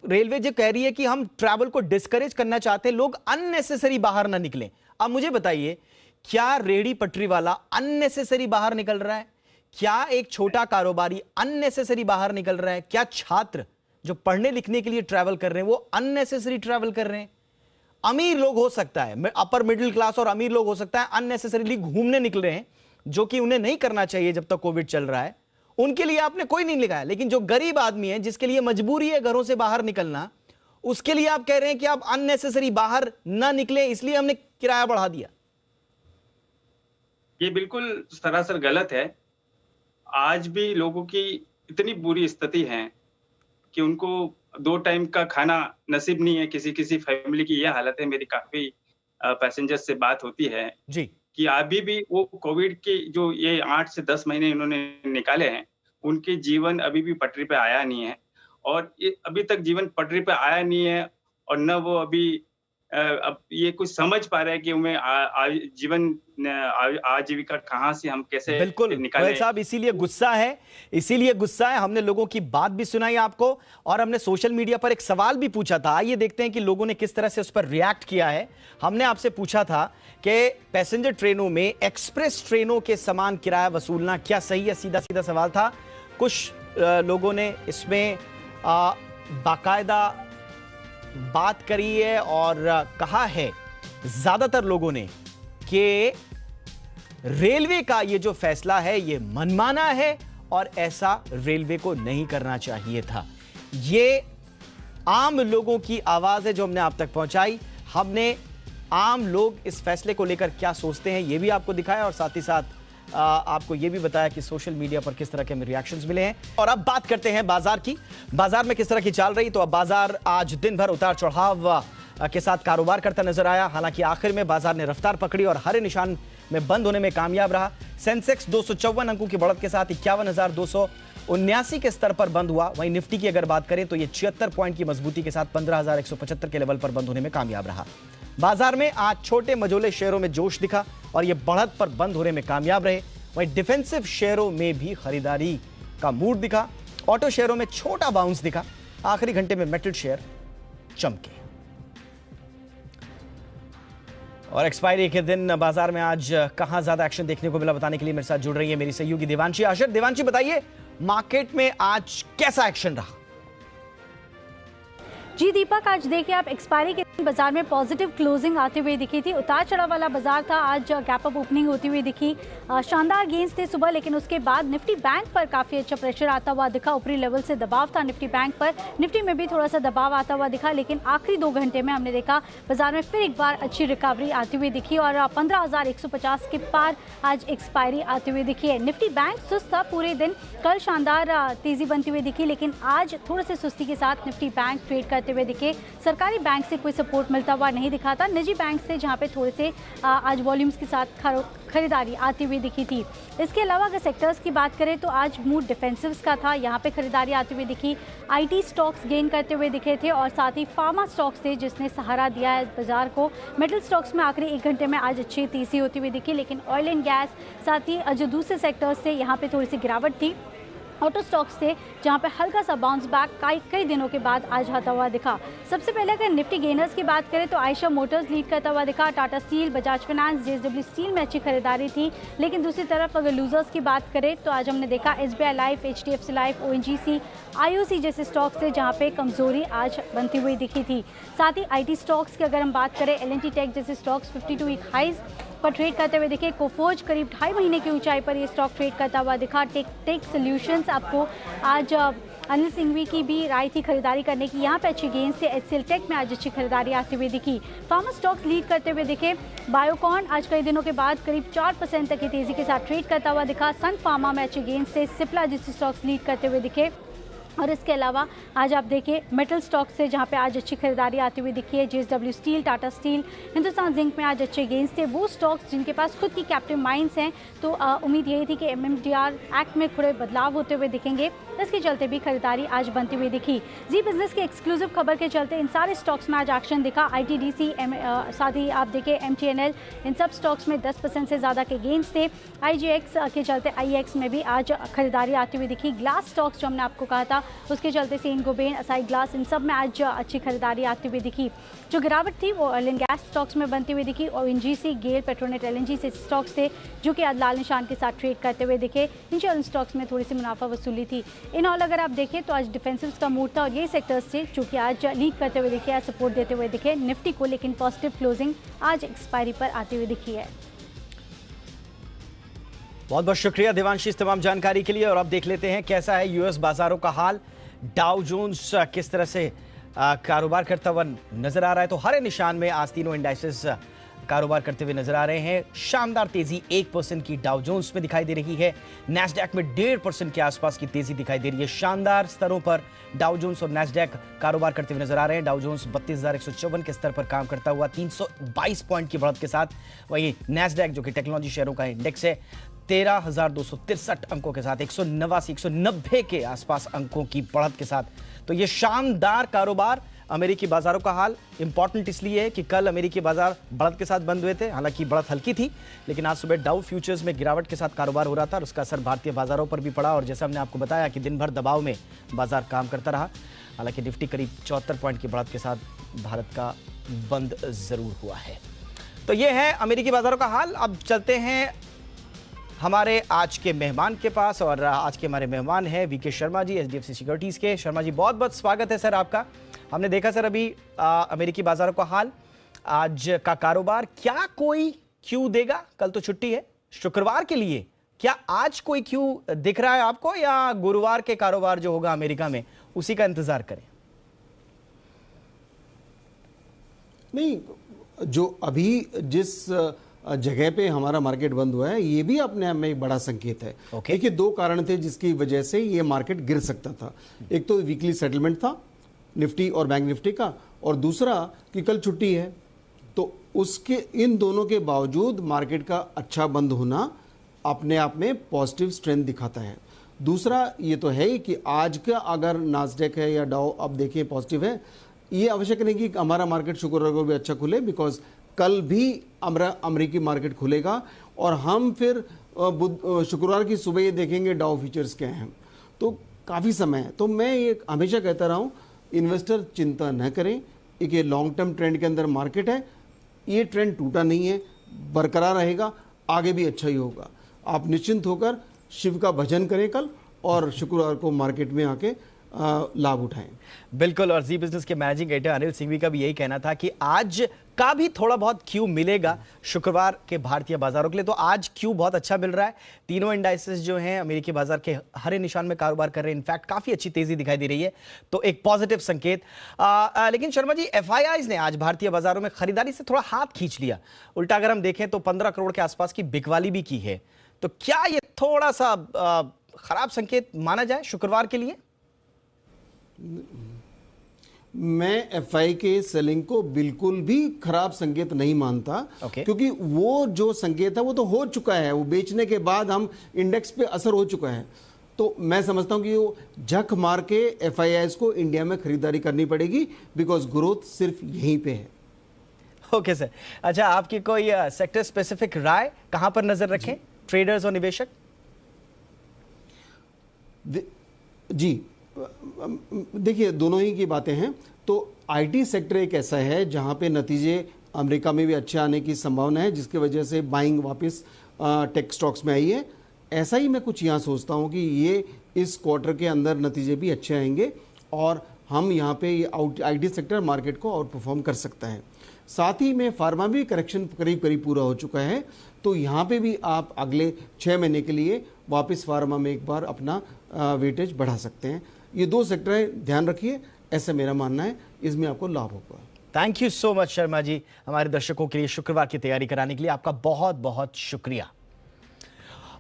रेलवे जो कह रही है कि हम ट्रैवल को डिस्करेज करना चाहते हैं, लोग अननेसेसरी बाहर ना निकलें। अब मुझे बताइए, क्या रेहड़ी पटरी वाला अननेसेसरी बाहर निकल रहा है? क्या एक छोटा कारोबारी अननेसेसरी बाहर निकल रहा है? क्या छात्र जो पढ़ने लिखने के लिए ट्रैवल कर रहे हैं वो अननेसेसरी ट्रैवल कर रहे हैं? अमीर लोग हो सकता है, अपर मिडिल क्लास और अमीर लोग हो सकता है अननेसेसरीली घूमने निकल रहे हैं, जो कि उन्हें नहीं करना चाहिए जब तक कोविड चल रहा है, उनके लिए आपने कोई नहीं लिखा है। लेकिन जो गरीब आदमी है, जिसके लिए मजबूरी है घरों से बाहर निकलना, उसके लिए आप कह रहे हैं कि आप अननेसेसरी बाहर ना निकले, इसलिए हमने किराया बढ़ा दिया। ये बिल्कुल सरासर गलत है। आज भी लोगों की इतनी बुरी स्थिति है कि उनको 2 टाइम का खाना नसीब नहीं है। किसी फैमिली की यह हालत है। मेरी काफी पैसेंजर्स से बात होती है जी कि अभी भी वो कोविड के जो ये 8 से 10 महीने इन्होंने निकाले हैं, उनके जीवन अभी भी पटरी पे आया नहीं है। और अभी तक जीवन पटरी पे आया नहीं है, और न वो अभी अब ये कुछ समझ पा रहे हैं कि उन्हें जीवन आजीविका कहां से हम कैसे बिल्कुल निकालें। साहब, इसीलिए गुस्सा है। हमने लोगों की बात भी सुनाई आपको, और हमने सोशल मीडिया पर एक सवाल भी पूछा था। आइए देखते हैं कि लोगों ने किस तरह से उस पर रिएक्ट किया है। हमने आपसे पूछा था कि पैसेंजर ट्रेनों में एक्सप्रेस ट्रेनों के समान किराया वसूलना क्या सही है? सीधा सीधा सवाल था। कुछ लोगों ने इसमें बाकायदा बात करी है और कहा है, ज्यादातर लोगों ने, कि रेलवे का ये जो फैसला है ये मनमाना है और ऐसा रेलवे को नहीं करना चाहिए था। ये आम लोगों की आवाज है जो हमने आप तक पहुंचाई। हमने आम लोग इस फैसले को लेकर क्या सोचते हैं ये भी आपको दिखाया, और साथ ही साथ आपको ये भी बताया कि सोशल मीडिया पर किस तरह के रिएक्शंस मिले हैं। और अब बात करते हैं बाजार की। बाजार में किस तरह की चाल रही, तो अब बाजार आज दिन भर उतार चढ़ाव के साथ कारोबार करता नजर आया। हालांकि आखिर में बाजार ने रफ्तार पकड़ी और हरे निशान में बंद होने में कामयाब रहा। सेंसेक्स 254 अंकों की बढ़त के साथ 51,279 के स्तर पर बंद हुआ। वहीं निफ्टी की अगर बात करें तो ये 76 पॉइंट की मजबूती के साथ 15,175 के लेवल पर बंद होने में कामयाब रहा। बाजार में आज छोटे मझोले शेयरों में जोश दिखा और ये बढ़त पर बंद होने में कामयाब रहे। वहीं डिफेंसिव शेयरों में भी खरीदारी का मूड दिखा। ऑटो शेयरों में छोटा बाउंस दिखा। आखिरी घंटे में मेटल शेयर चमके। और एक्सपायरी के दिन बाजार में आज कहां ज्यादा एक्शन देखने को मिला, बताने के लिए मेरे साथ जुड़ रही है मेरी सहयोगी देवांशी आशर। देवांशी, बताइए मार्केट में आज कैसा एक्शन रहा? जी दीपक, आज देखिए आप एक्सपायरी के दिन बाजार में पॉजिटिव क्लोजिंग आते हुए दिखी थी। उतार चढ़ाव वाला बाजार था। आज गैप अप ओपनिंग होती हुई दिखी। शानदार गेंस थे सुबह, लेकिन उसके बाद निफ्टी बैंक पर काफ़ी अच्छा प्रेशर आता हुआ दिखा। ऊपरी लेवल से दबाव था निफ्टी बैंक पर। निफ्टी में भी थोड़ा सा दबाव आता हुआ दिखा, लेकिन आखिरी 2 घंटे में हमने देखा बाजार में फिर एक बार अच्छी रिकवरी आती हुई दिखी और 15,150 के पार आज एक्सपायरी आती हुई दिखी है। निफ्टी बैंक सुस्त था पूरे दिन। कल शानदार तेजी बनती हुई दिखी, लेकिन आज थोड़े से सुस्ती के साथ निफ्टी बैंक ट्रेड करते हुए दिखे। सरकारी बैंक से कोई सपोर्ट मिलता हुआ नहीं दिखा था। निजी बैंक से जहां पे थोड़े से आज वॉल्यूम्स के साथ खरीदारी आती हुई दिखी थी। इसके अलावा अगर सेक्टर्स की बात करें तो आज मूड डिफेंसिव्स का था। यहाँ पे खरीदारी आती हुई दिखी। आईटी स्टॉक्स गेन करते हुए दिखे थे और साथ ही फार्मा स्टॉक्स थे जिसने सहारा दिया है बाजार को। मेटल स्टॉक्स में आखिरी 1 घंटे में आज अच्छी तेजी होती हुई दिखी, लेकिन ऑयल एंड गैस साथ ही जो दूसरे सेक्टर्स थे यहाँ पे थोड़ी सी गिरावट थी। ऑटो स्टॉक्स थे जहां पे हल्का सा बाउंस बैक कई दिनों के बाद आज आता हुआ दिखा। सबसे पहले अगर निफ्टी गेनर्स की बात करें तो आयशा मोटर्स लीड करता हुआ दिखा। Tata steel, Bajaj finance, JSW steel में अच्छी खरीदारी थी। लेकिन दूसरी तरफ अगर लूजर्स की बात करें तो आज हमने देखा SBI life, HDFC life, ONGC, IOC जैसे स्टॉक्स थे जहाँ पे कमजोरी आज बनती हुई दिखी थी। साथ ही आईटी स्टॉक्स की अगर हम बात करें, एल&टी टेक जैसे स्टॉक्स 52 वीक हाइज पर ट्रेड करते हुए दिखे। कोफोर्ज करीब 2.5 महीने की ऊंचाई पर ये स्टॉक ट्रेड करता हुआ दिखा। टेक सॉल्यूशंस आपको आज अनिल सिंघवी की भी राय थी खरीदारी करने की, यहाँ पे अच्छी गेंस थे। एचसीएल टेक में आज अच्छी खरीदारी आती हुई दिखी। फार्मा स्टॉक्स लीड करते हुए दिखे। बायोकॉन आज कई दिनों के बाद करीब 4% तक की तेजी के साथ ट्रेड करता हुआ दिखा। सन फार्मा में अच्छी गेंस थे। सिप्ला जैसे स्टॉक्स लीड करते हुए दिखे। और इसके अलावा आज आप देखिए मेटल स्टॉक से जहां पे आज अच्छी खरीदारी आती हुई दिखी है। JSW steel, Tata steel, Hindustan zinc में आज अच्छे गेंस थे। वो स्टॉक्स जिनके पास खुद की कैप्टिव माइंस हैं तो उम्मीद यही थी कि एमएमटीआर एक्ट में थोड़े बदलाव होते हुए दिखेंगे। इसके चलते भी खरीदारी आज बनती हुई दिखी। जी बिजनेस की एक्सक्लूसिव खबर के चलते इन सारे स्टॉक्स में आज एक्शन दिखा। आईटीडीसी, साथ ही आप देखिए एमटीएनएल, इन सब स्टॉक्स में 10% से ज़्यादा के गेंस थे। आईजीएक्स के चलते आईएक्स में भी आज खरीदारी आती हुई दिखी। ग्लास स्टॉक्स जो हमने आपको कहा था उसके चलते सेंट गोबेन, असाई ग्लास, इन सब में आज अच्छी खरीदारी आती हुई दिखी। जो गिरावट थी वो ऑयल एंड गैस स्टॉक्स में बनती हुई दिखी। और एनजीसी, गेल, पेट्रोनेट, एलएनजी से स्टॉक्स थे जो कि आज लाल निशान के साथ ट्रेड करते हुए दिखे। इंश्योरेंस स्टॉक्स में थोड़ी सी मुनाफा वसूली थी। इन ऑल अगर आप देखें तो आज डिफेंसिव्स का मूड था और ये सेक्टर्स थे जो कि आज लीड करते हुए दिखे, आज सपोर्ट देते हुए दिखे निफ्टी को। लेकिन पॉजिटिव क्लोजिंग आज एक्सपायरी पर आती हुई दिखी है। बहुत बहुत शुक्रिया देवांशी इस तमाम जानकारी के लिए। और अब देख लेते हैं कैसा है यूएस बाजारों का हाल। डाउ जोन्स किस तरह से कारोबार करता हुआ नजर आ रहा है, तो हरे निशान में आज तीनों इंडाइसेस कारोबार करते हुए नजर आ रहे हैं। शानदार तेजी 1% की डाउ जोन्स में दिखाई दे रही है। नैस्डैक में 1.5% के आसपास की तेजी दिखाई दे रही है। शानदार स्तरों पर डाउ जोन्स और नैस्डैक कारोबार करते हुए नजर आ रहे हैं। डाउ जोन्स 32,154 के स्तर पर काम करता हुआ 322 पॉइंट की बढ़त के साथ, वहीं नैस्डैक जो कि टेक्नोलॉजी शेयरों का इंडेक्स है 13,263 अंकों के साथ 190 के आसपास अंकों की बढ़त के साथ। तो ये शानदार कारोबार। अमेरिकी बाजारों का हाल इंपॉर्टेंट इसलिए है कि कल अमेरिकी बाजार बढ़त के साथ बंद हुए थे। हालांकि बढ़त हल्की थी, लेकिन आज सुबह डाउ फ्यूचर्स में गिरावट के साथ कारोबार हो रहा था और उसका असर भारतीय बाजारों पर भी पड़ा। और जैसा हमने आपको बताया कि दिन भर दबाव में बाजार काम करता रहा। हालांकि निफ्टी करीब 74 पॉइंट की बढ़त के साथ भारत का बंद जरूर हुआ है। तो ये है अमेरिकी बाजारों का हाल। अब चलते हैं हमारे आज के मेहमान के पास, और आज के हमारे मेहमान हैं VK Sharma ji, HDFC securities के। शर्मा जी बहुत बहुत स्वागत है सर आपका। हमने देखा सर अभी अमेरिकी बाजारों का हाल, आज का कारोबार, क्या कोई क्यू देगा? कल तो छुट्टी है शुक्रवार के लिए, क्या आज कोई क्यू दिख रहा है आपको या गुरुवार के कारोबार जो होगा अमेरिका में उसी का इंतजार करें? नहीं, जो अभी जिस जगह पे हमारा मार्केट बंद हुआ है, ये भी अपने आप में एक बड़ा संकेत है। देखिए 2 कारण थे जिसकी वजह से ये मार्केट गिर सकता था। एक तो वीकली सेटलमेंट था निफ्टी और बैंक निफ्टी का, और दूसरा कि कल छुट्टी है। तो उसके इन दोनों के बावजूद मार्केट का अच्छा बंद होना अपने आप में पॉजिटिव स्ट्रेंथ दिखाता है। दूसरा ये तो है कि आज का अगर नास्डैक है या डाउ आप देखें पॉजिटिव है, ये आवश्यक नहीं कि हमारा मार्केट शुक्रवार को भी अच्छा खुले, बिकॉज कल भी अमेरिकी मार्केट खुलेगा और हम फिर शुक्रवार की सुबह ये देखेंगे डाउ फ्यूचर्स क्या हैं। तो काफ़ी समय है। तो मैं ये हमेशा कहता रहा हूँ, इन्वेस्टर चिंता न करें, एक ये लॉन्ग टर्म ट्रेंड के अंदर मार्केट है, ये ट्रेंड टूटा नहीं है, बरकरार रहेगा, आगे भी अच्छा ही होगा। आप निश्चिंत होकर शिव का भजन करें कल और शुक्रवार को मार्केट में आके लाभ उठाएं। बिल्कुल, और जी बिजनेस के मैनेजिंग एडिटर अनिल सिंघवी का भी यही कहना था कि आज का भी थोड़ा बहुत क्यू मिलेगा शुक्रवार के भारतीय बाजारों के लिए। तो आज क्यू बहुत अच्छा मिल रहा है। तीनों इंडाइसेस जो हैं अमेरिकी बाजार के हरे निशान में कारोबार कर रहे हैं। इनफैक्ट काफी अच्छी तेजी दिखाई दे रही है, तो एक पॉजिटिव संकेत। लेकिन शर्मा जी, एफआईआईज ने आज भारतीय बाजारों में खरीदारी से थोड़ा हाथ खींच लिया। उल्टा अगर हम देखें तो 15 करोड़ के आसपास की बिकवाली भी की है। तो क्या ये थोड़ा सा खराब संकेत माना जाए शुक्रवार के लिए? मैं एफआई के सेलिंग को बिल्कुल भी खराब संकेत नहीं मानता, क्योंकि वो जो संकेत है वो तो हो चुका है, वो बेचने के बाद हम इंडेक्स पे असर हो चुका है। तो मैं समझता हूं कि वो झक मार के एफआईआईज को इंडिया में खरीदारी करनी पड़ेगी, बिकॉज ग्रोथ सिर्फ यहीं पे है। Okay sir. अच्छा, आपकी कोई सेक्टर स्पेसिफिक राय, कहां पर नजर रखें ट्रेडर्स और निवेशक? जी देखिए, दोनों ही की बातें हैं। तो आईटी सेक्टर एक ऐसा है जहां पे नतीजे अमेरिका में भी अच्छे आने की संभावना है, जिसकी वजह से बाइंग वापस टेक स्टॉक्स में आई है। ऐसा ही मैं कुछ यहाँ सोचता हूँ कि ये इस क्वार्टर के अंदर नतीजे भी अच्छे आएंगे और हम यहाँ पे आईटी सेक्टर मार्केट को आउट परफॉर्म कर सकता है। साथ ही में फार्मा भी करेक्शन करीब करीब पूरा हो चुका है, तो यहाँ पे भी आप अगले 6 महीने के लिए वापस फार्मा में एक बार अपना वेटेज बढ़ा सकते हैं। ये 2 सेक्टर है, ध्यान रखिए, ऐसा मेरा मानना है, इसमें आपको लाभ होगा। Thank you so much Sharma ji, हमारे दर्शकों के लिए शुक्रवार की तैयारी कराने के लिए आपका बहुत बहुत शुक्रिया।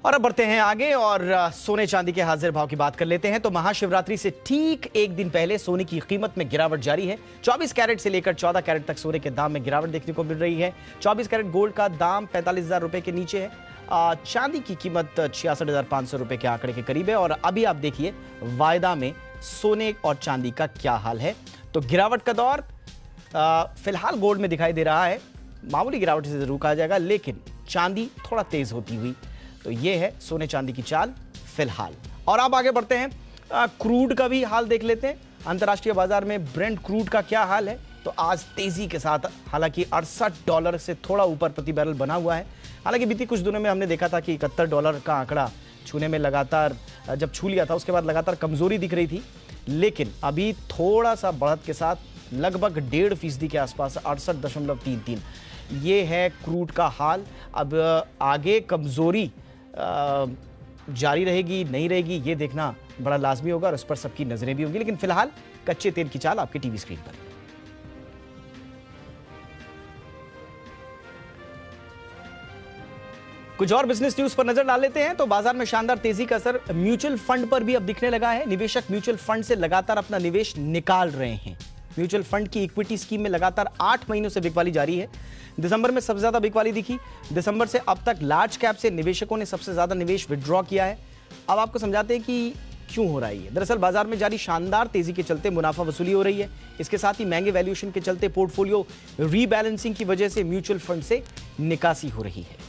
और अब बढ़ते हैं आगे और सोने चांदी के हाजिर भाव की बात कर लेते हैं। तो महाशिवरात्रि से ठीक एक दिन पहले सोने की कीमत में गिरावट जारी है। 24 कैरेट से लेकर 14 कैरेट तक सोने के दाम में गिरावट देखने को मिल रही है। 24 कैरेट गोल्ड का दाम 45,000 रुपए के नीचे है। चांदी की कीमत 66,500 रुपए के आंकड़े के करीब है। और अभी आप देखिए वायदा में सोने और चांदी का क्या हाल है। तो गिरावट का दौर फिलहाल गोल्ड में दिखाई दे रहा है, मामूली गिरावट से जरूर कहा जाएगा, लेकिन चांदी थोड़ा तेज होती हुई। तो ये है सोने चांदी की चाल फिलहाल। और अब आगे बढ़ते हैं, क्रूड का भी हाल देख लेते हैं। अंतर्राष्ट्रीय बाजार में ब्रेंट क्रूड का क्या हाल है? तो आज तेजी के साथ, हालांकि $68 से थोड़ा ऊपर प्रति बैरल बना हुआ है। हालांकि बीती कुछ दिनों में हमने देखा था कि $71 का आंकड़ा छूने में लगातार, जब छू लिया था उसके बाद लगातार कमजोरी दिख रही थी, लेकिन अभी थोड़ा सा बढ़त के साथ लगभग 1.5% के आसपास 68.33 ये है क्रूड का हाल। अब आगे कमजोरी जारी रहेगी नहीं रहेगी ये देखना बड़ा लाजमी होगा और उस पर सबकी नजरें भी होंगी। लेकिन फिलहाल कच्चे तेल की चाल आपके टीवी स्क्रीन पर। कुछ और बिजनेस न्यूज पर नजर डाल लेते हैं। तो बाजार में शानदार तेजी का असर म्यूचुअल फंड पर भी अब दिखने लगा है। निवेशक म्यूचुअल फंड से लगातार अपना निवेश निकाल रहे हैं। म्यूचुअल फंड की इक्विटी स्कीम में लगातार 8 महीनों से बिकवाली जारी है। दिसंबर में सबसे ज्यादा बिकवाली दिखी। दिसंबर से अब तक लार्ज कैप से निवेशकों ने सबसे ज्यादा निवेश विड्रॉ किया है। अब आपको समझाते हैं कि क्यों हो रहा है। दरअसल बाजार में जारी शानदार तेजी के चलते मुनाफा वसूली हो रही है। इसके साथ ही महंगे वैल्यूएशन के चलते पोर्टफोलियो रीबैलेंसिंग की वजह से म्यूचुअल फंड से निकासी हो रही है।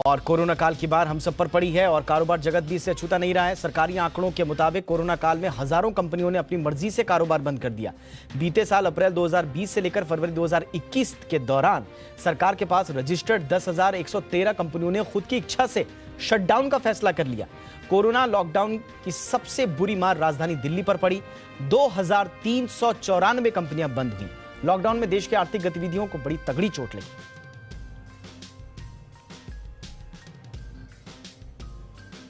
और कोरोना काल की बार हम सब पर पड़ी है और कारोबार जगत भी इससे अछूता नहीं रहा है। सरकारी आंकड़ों के मुताबिक कोरोना काल में हजारों कंपनियों ने अपनी मर्जी से कारोबार बंद कर दिया। बीते साल अप्रैल 2020 से लेकर फरवरी 2021 के दौरान सरकार के पास रजिस्टर्ड 10,113 कंपनियों ने खुद की इच्छा से शटडाउन का फैसला कर लिया। कोरोना लॉकडाउन की सबसे बुरी मार राजधानी दिल्ली पर पड़ी। 2,394 कंपनियां बंद हुई। लॉकडाउन में देश की आर्थिक गतिविधियों को बड़ी तगड़ी चोट लगी।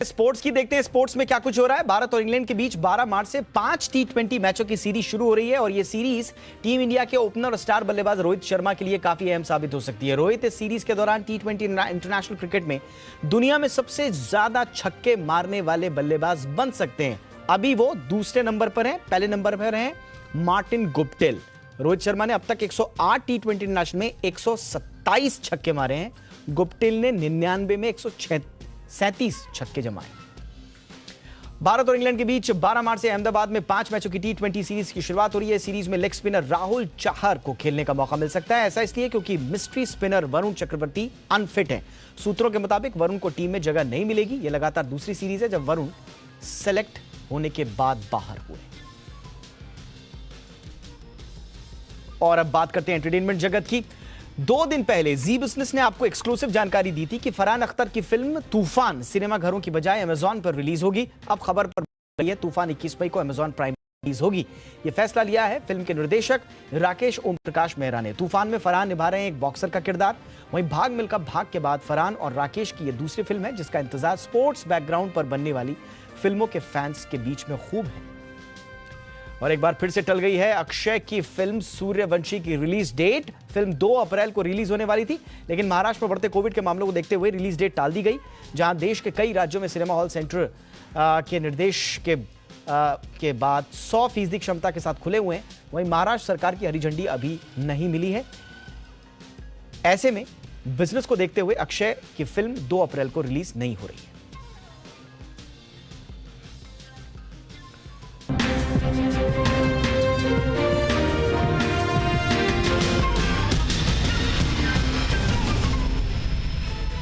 स्पोर्ट्स की देखते हैं स्पोर्ट्स में क्या कुछ हो रहा है। भारत और इंग्लैंड के बीच 12 मार्च से 5 T20 मैचों की सीरीज शुरू हो रही है और यह सीरीज टीम इंडिया के ओपनर और स्टार बल्लेबाज रोहित शर्मा के लिए काफी अहम साबित हो सकती है। रोहित इस सीरीज के दौरान T20 इंटरनेशनल क्रिकेट में दुनिया में सबसे ज्यादा छक्के मारने वाले बल्लेबाज बन सकते हैं। अभी वो दूसरे नंबर पर हैं, पहले नंबर पर हैं मार्टिन गुप्टिल। रोहित शर्मा ने अब तक 108 T20 इंटरनेशनल में 127 छक्के मारे हैं। गुप्टिल ने 99 में 137 छक्के जमाए। भारत और इंग्लैंड के बीच 12 मार्च से अहमदाबाद में 5 मैचों की T20 सीरीज की शुरुआत हो रही है। सीरीज में लेग स्पिनर राहुल चाहर को खेलने का मौका मिल सकता है। ऐसा इसलिए क्योंकि mystery spinner Varun Chakravarthy unfit हैं। सूत्रों के मुताबिक वरुण को टीम में जगह नहीं मिलेगी। यह लगातार दूसरी सीरीज है जब वरुण सेलेक्ट होने के बाद बाहर हुए। और अब बात करते हैं एंटरटेनमेंट जगत की। 2 दिन पहले जी बिजनेस ने आपको एक्सक्लूसिव जानकारी दी थी कि फरहान अख्तर की फिल्म तूफान सिनेमाघरों की बजाय अमेजॉन पर रिलीज होगी। अब खबर पर है तूफान 21 मई को अमेजॉन प्राइम रिलीज होगी। यह फैसला लिया है फिल्म के निर्देशक राकेश ओम प्रकाश मेहरा ने। तूफान में फरहान निभा रहे हैं एक बॉक्सर का किरदार। वहीं भाग मिल्खा भाग के बाद फरहान और राकेश की यह दूसरी फिल्म है जिसका इंतजार स्पोर्ट्स बैकग्राउंड पर बनने वाली फिल्मों के फैंस के बीच में खूब है। और एक बार फिर से टल गई है अक्षय की फिल्म सूर्यवंशी की रिलीज डेट। फिल्म 2 अप्रैल को रिलीज होने वाली थी, लेकिन महाराष्ट्र में बढ़ते कोविड के मामलों को देखते हुए रिलीज डेट टाल दी गई। जहां देश के कई राज्यों में सिनेमा हॉल सेंटर के निर्देश के बाद 100% क्षमता के साथ खुले हुए हैं, वहीं महाराष्ट्र सरकार की हरी झंडी अभी नहीं मिली है। ऐसे में बिजनेस को देखते हुए अक्षय की फिल्म 2 अप्रैल को रिलीज नहीं हो रही है।